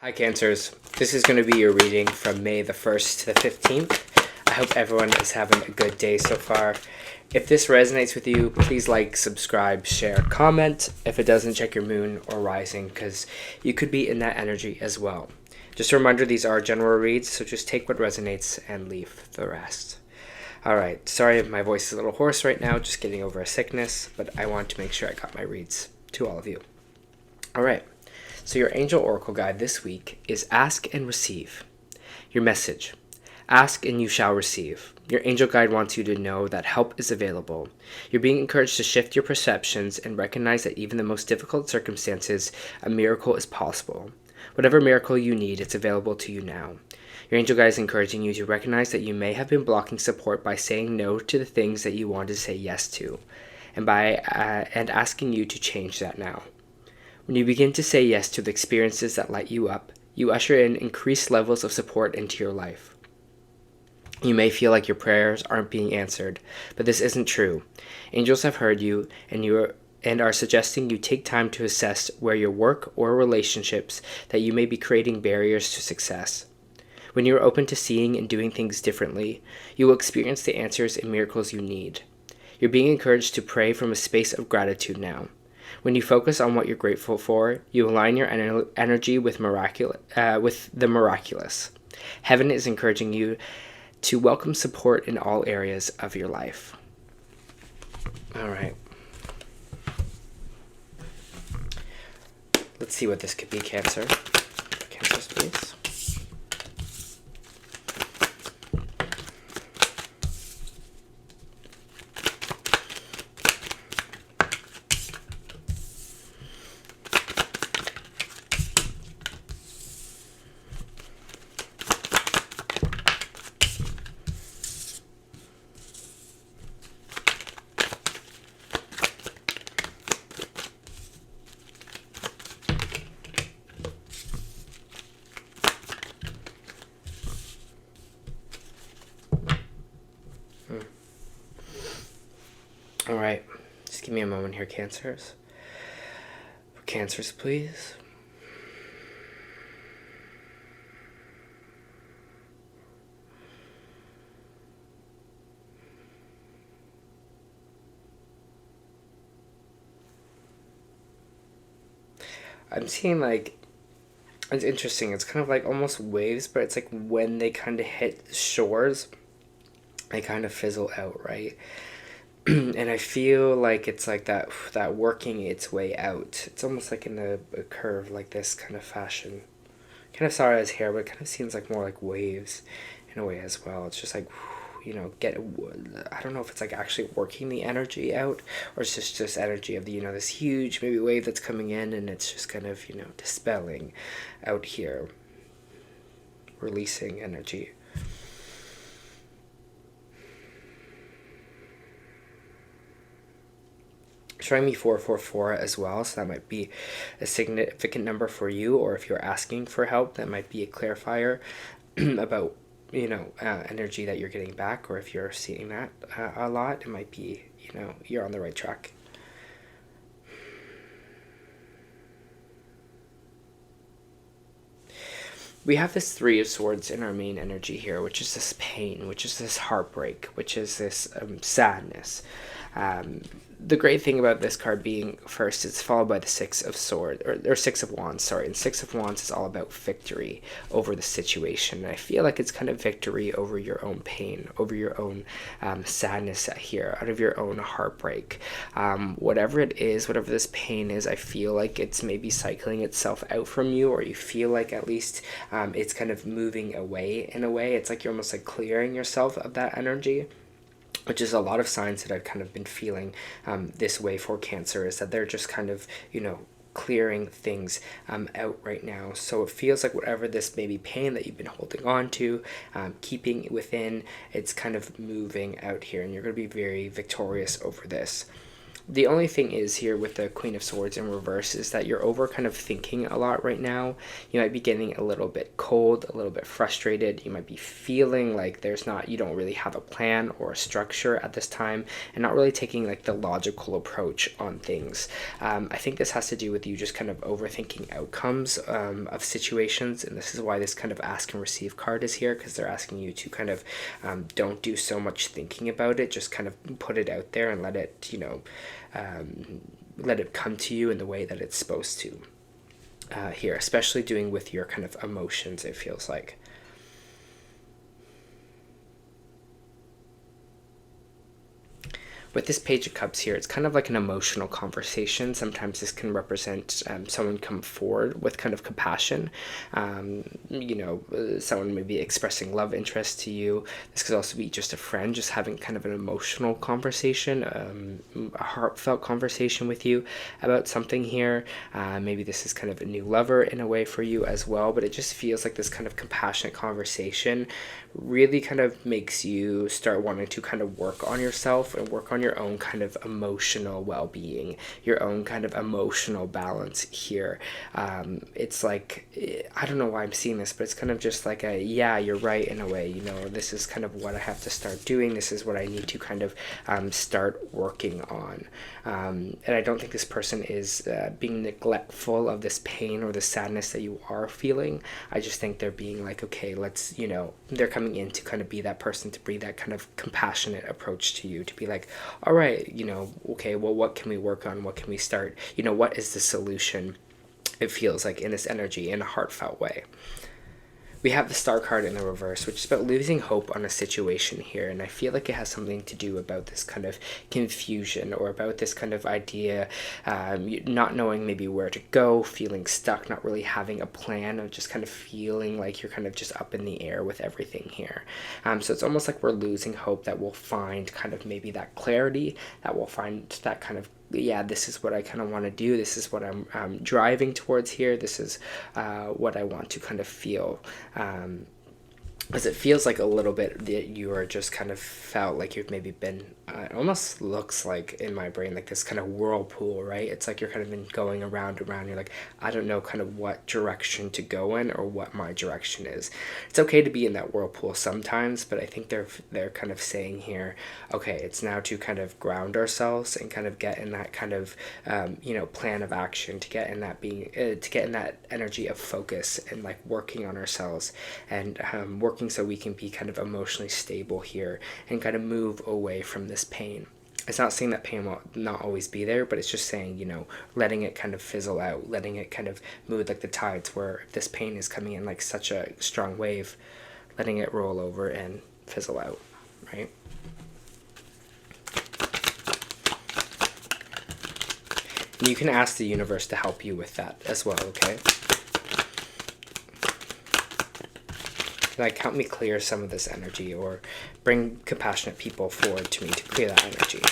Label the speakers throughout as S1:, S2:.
S1: Hi Cancers, this is going to be your reading from May the 1st to the 15th. I hope everyone is having a good day so far. If this resonates with you, please like, subscribe, share, comment. If it doesn't, check your moon or rising because you could be in that energy as well. Just a reminder, these are general reads, so just take what resonates and leave the rest. Alright, sorry if my voice is a little hoarse right now, just getting over a sickness, but I want to make sure I got my reads to all of you. Alright. So your angel oracle guide this week is ask and receive. Your message, ask and you shall receive. Your angel guide wants you to know that help is available. You're being encouraged to shift your perceptions and recognize that even in the most difficult circumstances, a miracle is possible. Whatever miracle you need, it's available to you now. Your angel guide is encouraging you to recognize that you may have been blocking support by saying no to the things that you want to say yes to, and asking you to change that now. When you begin to say yes to the experiences that light you up, you usher in increased levels of support into your life. You may feel like your prayers aren't being answered, but this isn't true. Angels have heard you and are suggesting you take time to assess where your work or relationships that you may be creating barriers to success. When you are open to seeing and doing things differently, you will experience the answers and miracles you need. You're being encouraged to pray from a space of gratitude now. When you focus on what you're grateful for, you align your energy with the miraculous. Heaven is encouraging you to welcome support in all areas of your life. All right. Let's see what this could be, Cancer. Cancers, please. All right, just give me a moment here, Cancers. For Cancers, please. I'm seeing like, it's interesting, it's kind of like almost waves, but it's like when they kind of hit shores, they kind of fizzle out, right? And I feel like it's like that working its way out. It's almost like in a curve like this kind of fashion. Kind of saw it as hair, but it kind of seems like more like waves in a way as well. It's just like, I don't know if it's like actually working the energy out, or it's just energy of this huge maybe wave that's coming in, and it's just kind of, dispelling out here, releasing energy. Showing me 444 as well, so that might be a significant number for you, or if you're asking for help, that might be a clarifier about energy that you're getting back, or if you're seeing that a lot, it might be you're on the right track. We have this Three of Swords in our main energy here, which is this pain, which is this heartbreak, which is this sadness. The great thing about this card being first, it's followed by the Six of Swords, or Six of Wands, sorry. And Six of Wands is all about victory over the situation. And I feel like it's kind of victory over your own pain, over your own sadness here, out of your own heartbreak. Whatever it is, whatever this pain is, I feel like it's maybe cycling itself out from you, or you feel like at least it's kind of moving away in a way. It's like you're almost like clearing yourself of that energy, which is a lot of signs that I've kind of been feeling this way for Cancer, is that they're just kind of, clearing things out right now. So it feels like whatever this maybe pain that you've been holding on to, keeping within, it's kind of moving out here, and you're going to be very victorious over this. The only thing is here with the Queen of Swords in reverse is that you're over kind of thinking a lot right now. You might be getting a little bit cold, a little bit frustrated. You might be feeling like you don't really have a plan or a structure at this time, and not really taking like the logical approach on things. I think this has to do with you just kind of overthinking outcomes of situations, and this is why this kind of ask and receive card is here, because they're asking you to kind of don't do so much thinking about it, just kind of put it out there and let it, let it come to you in the way that it's supposed to. Here, especially doing with your kind of emotions, it feels like. With this Page of Cups here, it's kind of like an emotional conversation. Sometimes this can represent someone come forward with kind of compassion. Someone may be expressing love interest to you. This could also be just a friend, just having kind of an emotional conversation, a heartfelt conversation with you about something here. Maybe this is kind of a new lover in a way for you as well, but it just feels like this kind of compassionate conversation really kind of makes you start wanting to kind of work on yourself and work on your own kind of emotional well-being, your own kind of emotional balance here. It's like, I don't know why I'm seeing this, but it's kind of just like yeah, you're right in a way, this is kind of what I have to start doing. This is what I need to kind of start working on. And I don't think this person is being neglectful of this pain or the sadness that you are feeling. I just think they're being like, okay, let's, they're coming in to kind of be that person, to bring that kind of compassionate approach to you, to be like, all right, okay, well, what can we work on? What can we start? What is the solution? It feels like in this energy, in a heartfelt way. We have the Star card in the reverse, which is about losing hope on a situation here. And I feel like it has something to do about this kind of confusion, or about this kind of idea, not knowing maybe where to go, feeling stuck, not really having a plan, of just kind of feeling like you're kind of just up in the air with everything here. So it's almost like we're losing hope that we'll find kind of maybe that clarity, that we'll find that kind of, yeah, this is what I kind of want to do. This is what I'm driving towards here. This is what I want to kind of feel. As it feels like a little bit that you are just kind of felt like you've maybe been, it almost looks like in my brain like this kind of whirlpool, right? It's like you're kind of been going around. You're like, I don't know kind of what direction to go in or what my direction is. It's okay to be in that whirlpool sometimes, but I think they're kind of saying here, okay, it's now to kind of ground ourselves and kind of get in that kind of plan of action, to get in that energy of focus and like working on ourselves and working so we can be kind of emotionally stable here and kind of move away from this pain. It's not saying that pain will not always be there, but it's just saying, letting it kind of fizzle out, letting it kind of move like the tides, where if this pain is coming in like such a strong wave, letting it roll over and fizzle out, right? And you can ask the universe to help you with that as well, okay? Like, help me clear some of this energy, or bring compassionate people forward to me to clear that energy.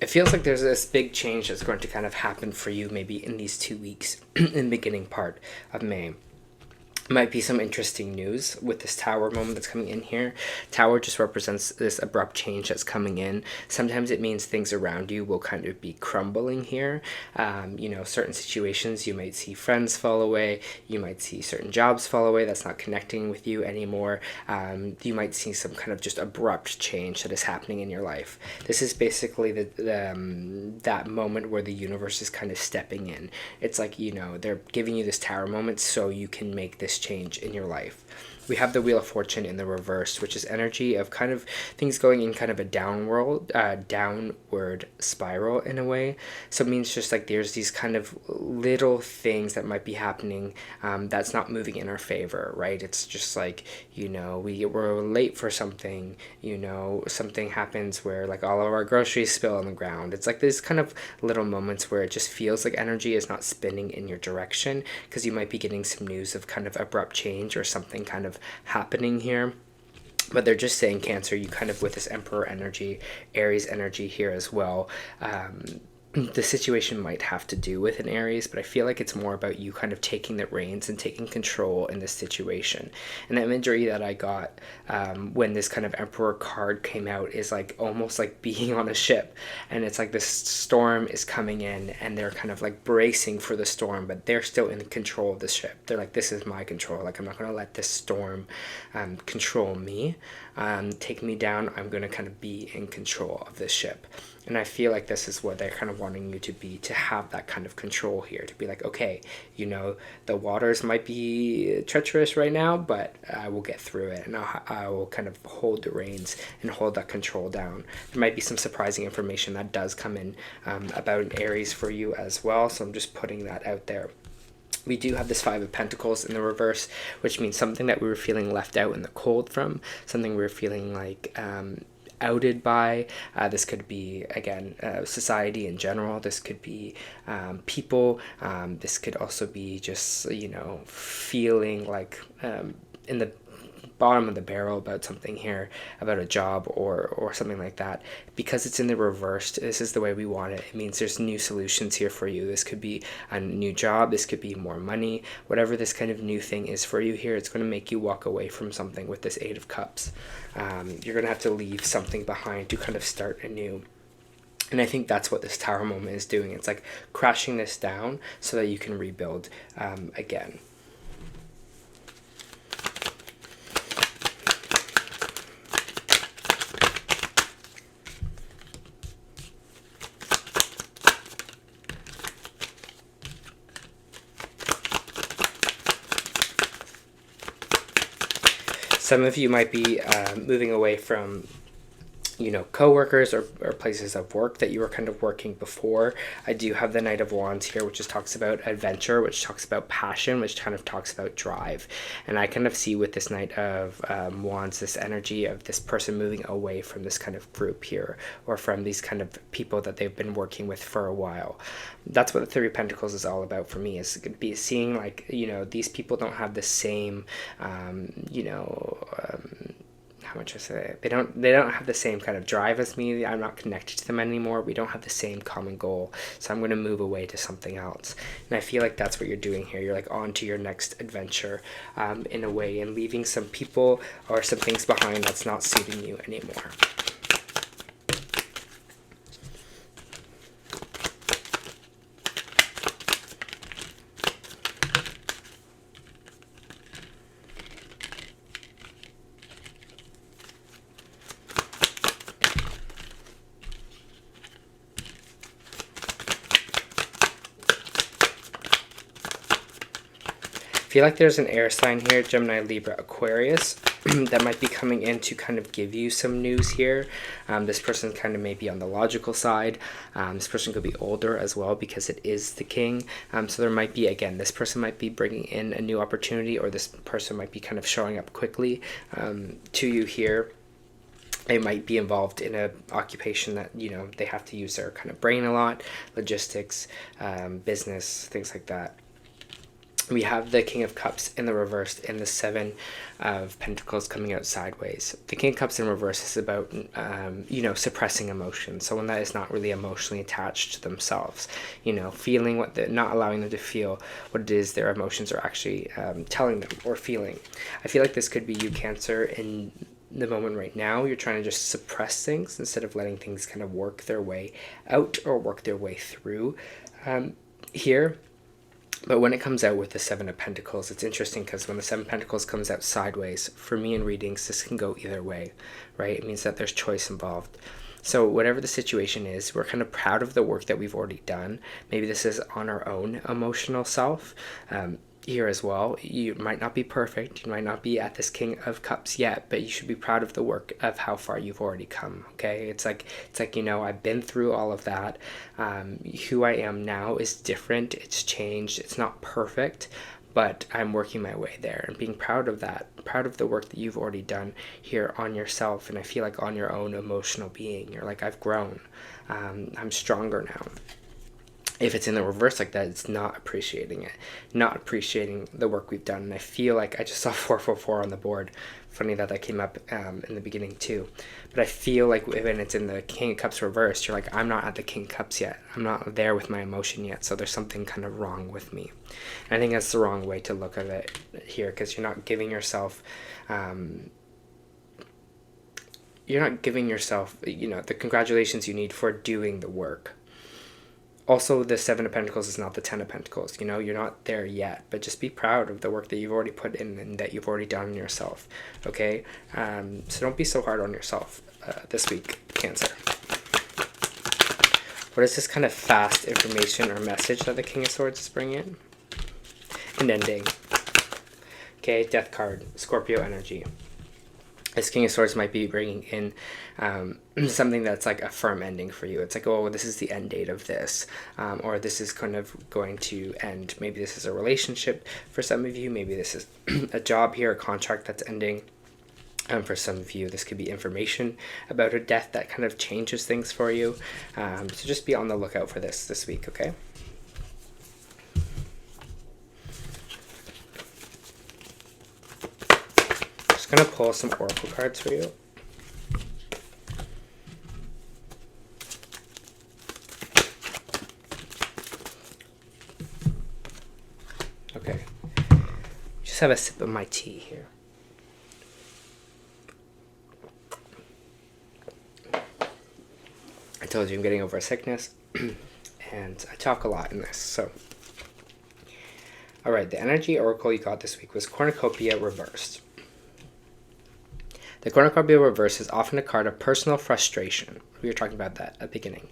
S1: It feels like there's this big change that's going to kind of happen for you maybe in these 2 weeks in the beginning part of May. Might be some interesting news with this Tower moment that's coming in here. Tower just represents this abrupt change that's coming in. Sometimes it means things around you will kind of be crumbling here. Certain situations, you might see friends fall away. You might see certain jobs fall away that's not connecting with you anymore. You might see some kind of just abrupt change that is happening in your life. This is basically that moment where the universe is kind of stepping in. It's like, they're giving you this Tower moment so you can make this change in your life. We have the Wheel of Fortune in the reverse, which is energy of kind of things going in kind of a downward spiral in a way. So it means just like there's these kind of little things that might be happening that's not moving in our favor, right? It's just like, we're late for something, something happens where like all of our groceries spill on the ground. It's like these kind of little moments where it just feels like energy is not spinning in your direction, because you might be getting some news of kind of abrupt change or something kind of happening here. But they're just saying, Cancer, you kind of, with this Emperor energy, Aries energy here as well, the situation might have to do with an Aries, but I feel like it's more about you kind of taking the reins and taking control in this situation. And the imagery that I got when this kind of Emperor card came out is like almost like being on a ship, and it's like this storm is coming in and they're kind of like bracing for the storm, but they're still in control of the ship. They're like, this is my control, like I'm not going to let this storm control me, take me down. I'm going to kind of be in control of this ship. And I feel like this is what they're kind of wanting you to be, to have that kind of control here, to be like, okay, you know, the waters might be treacherous right now, but I will get through it, and I will kind of hold the reins and hold that control down. There might be some surprising information that does come in about an Aries for you as well, so I'm just putting that out there. We do have this Five of Pentacles in the reverse, which means something that we were feeling left out in the cold from, something we were feeling like outed by. This could be, again, society in general. This could be people. This could also be just, you know, feeling like in the bottom of the barrel about something here, about a job or something like that. Because it's in the reversed, this is the way we want it. It means there's new solutions here for you. This could be a new job, this could be more money, whatever this kind of new thing is for you here, it's going to make you walk away from something with this Eight of Cups. You're going to have to leave something behind to kind of start anew. And I think that's what this Tower moment is doing. It's like crashing this down so that you can rebuild again. Some of you might be moving away from, you know, co-workers or places of work that you were kind of working before. I do have the Knight of Wands here, which just talks about adventure, which talks about passion, which kind of talks about drive. And I kind of see with this Knight of Wands, this energy of this person moving away from this kind of group here, or from these kind of people that they've been working with for a while. That's what the Three of Pentacles is all about for me, is be seeing like, you know, these people don't have the same, you know, how much I say, they don't have the same kind of drive as me. I'm not connected to them anymore. We don't have the same common goal, so I'm going to move away to something else. And I feel like that's what you're doing here. You're like on to your next adventure in a way, and leaving some people or some things behind that's not suiting you anymore. I feel like there's an air sign here, Gemini, Libra, Aquarius, that might be coming in to kind of give you some news here. This person kind of may be on the logical side. This person could be older as well, because it is the King. So there might be, again, this person might be bringing in a new opportunity, or this person might be kind of showing up quickly to you here. They might be involved in an occupation that, you know, they have to use their kind of brain a lot, logistics, business, things like that. We have the King of Cups in the reverse and the Seven of Pentacles coming out sideways. The King of Cups in reverse is about, you know, suppressing emotions. Someone that is not really emotionally attached to themselves. You know, feeling what not allowing them to feel what it is their emotions are actually telling them or feeling. I feel like this could be you, Cancer, in the moment right now. You're trying to just suppress things instead of letting things kind of work their way out or work their way through here. But when it comes out with the Seven of Pentacles, it's interesting because when the Seven of Pentacles comes out sideways, for me in readings, this can go either way, right? It means that there's choice involved. So whatever the situation is, we're kind of proud of the work that we've already done. Maybe this is on our own emotional self. Here as well, you might not be perfect, you might not be at this King of Cups yet, but you should be proud of the work of how far you've already come. Okay, it's like, you know, I've been through all of that. Who I am now is different, it's changed, it's not perfect, but I'm working my way there, and being proud of that, proud of the work that you've already done here on yourself. And I feel like on your own emotional being, you're like, I've grown, I'm stronger now. if it's in the reverse like that, it's not appreciating it, not appreciating the work we've done. And I feel like I just saw 444 on the board. Funny that came up in the beginning too. But I feel like when it's in the King of Cups reversed, you're like, I'm not at the King of Cups yet. I'm not there with my emotion yet. So there's something kind of wrong with me. And I think that's the wrong way to look at it here, because you're not giving yourself, the congratulations you need for doing the work. Also, the 7 of Pentacles is not the 10 of Pentacles. You're not there yet, but just be proud of the work that you've already put in and that you've already done yourself, okay? So don't be so hard on yourself this week, Cancer. What is this kind of fast information or message that the King of Swords is bringing? An ending. Okay, Death card, Scorpio energy. This King of Swords might be bringing in something that's like a firm ending for you. It's like, oh, this is the end date of this, or this is kind of going to end. Maybe this is a relationship for some of you. Maybe this is a job here, a contract that's ending. For some of you, this could be information about a death that kind of changes things for you. So just be on the lookout for this week, okay? Gonna pull some oracle cards for you. Okay, just have a sip of my tea here. I told you I'm getting over a sickness and I talk a lot in this, so all right, the energy oracle you got this week was Cornucopia reversed. The Cornucopia reverse is often a card of personal frustration. We were talking about that at the beginning.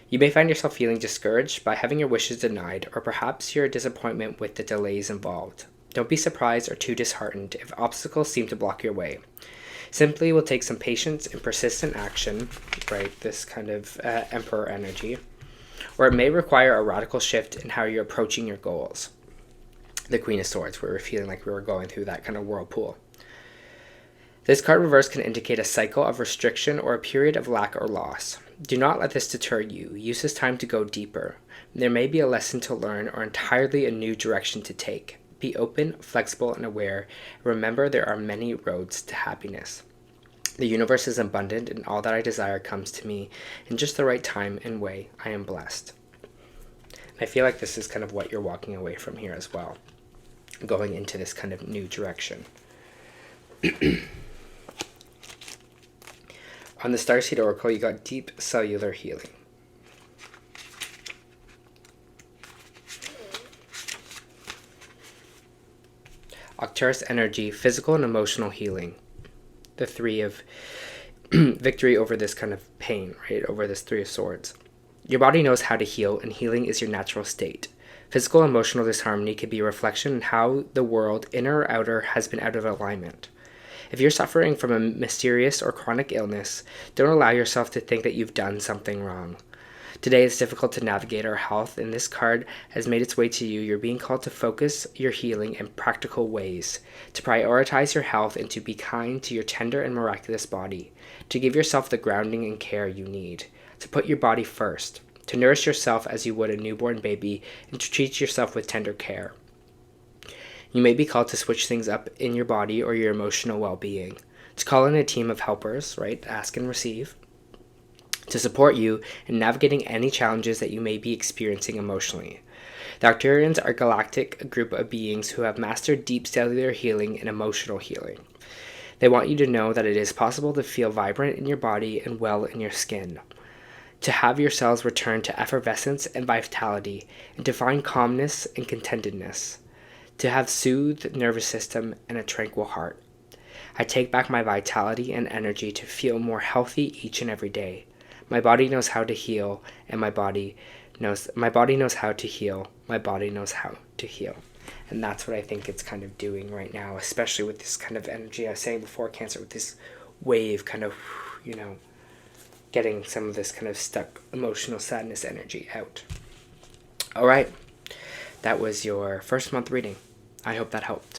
S1: You may find yourself feeling discouraged by having your wishes denied, or perhaps your disappointment with the delays involved. Don't be surprised or too disheartened if obstacles seem to block your way. Simply will take some patience and persistent action, right? This kind of Emperor energy. Or it may require a radical shift in how you're approaching your goals. The Queen of Swords, where we're feeling like we were going through that kind of whirlpool. This card reverse can indicate a cycle of restriction or a period of lack or loss. Do not let this deter you. Use this time to go deeper. There may be a lesson to learn or entirely a new direction to take. Be open, flexible, and aware. Remember, there are many roads to happiness. The universe is abundant, and all that I desire comes to me in just the right time and way. I am blessed. And I feel like this is kind of what you're walking away from here as well, going into this kind of new direction. On the Starseed Oracle, you got deep cellular healing. Octurus energy, physical and emotional healing. The 3 of victory over this kind of pain, right? Over this 3 of Swords. Your body knows how to heal, and healing is your natural state. Physical and emotional disharmony can be a reflection on how the world, inner or outer, has been out of alignment. If you're suffering from a mysterious or chronic illness, don't allow yourself to think that you've done something wrong. Today it's difficult to navigate our health, and this card has made its way to you. You're being called to focus your healing in practical ways, to prioritize your health, and to be kind to your tender and miraculous body, to give yourself the grounding and care you need, to put your body first, to nourish yourself as you would a newborn baby, and to treat yourself with tender care. You may be called to switch things up in your body or your emotional well-being, to call in a team of helpers, right? Ask and receive, to support you in navigating any challenges that you may be experiencing emotionally. The Arcturians are a galactic group of beings who have mastered deep cellular healing and emotional healing. They want you to know that it is possible to feel vibrant in your body and well in your skin, to have your cells return to effervescence and vitality, and to find calmness and contentedness, to have soothed nervous system and a tranquil heart. I take back my vitality and energy to feel more healthy each and every day. My body knows how to heal, and my body knows how to heal. My body knows how to heal. And that's what I think it's kind of doing right now, especially with this kind of energy I was saying before, Cancer, with this wave kind of, getting some of this kind of stuck emotional sadness energy out. All right. That was your first month reading. I hope that helped.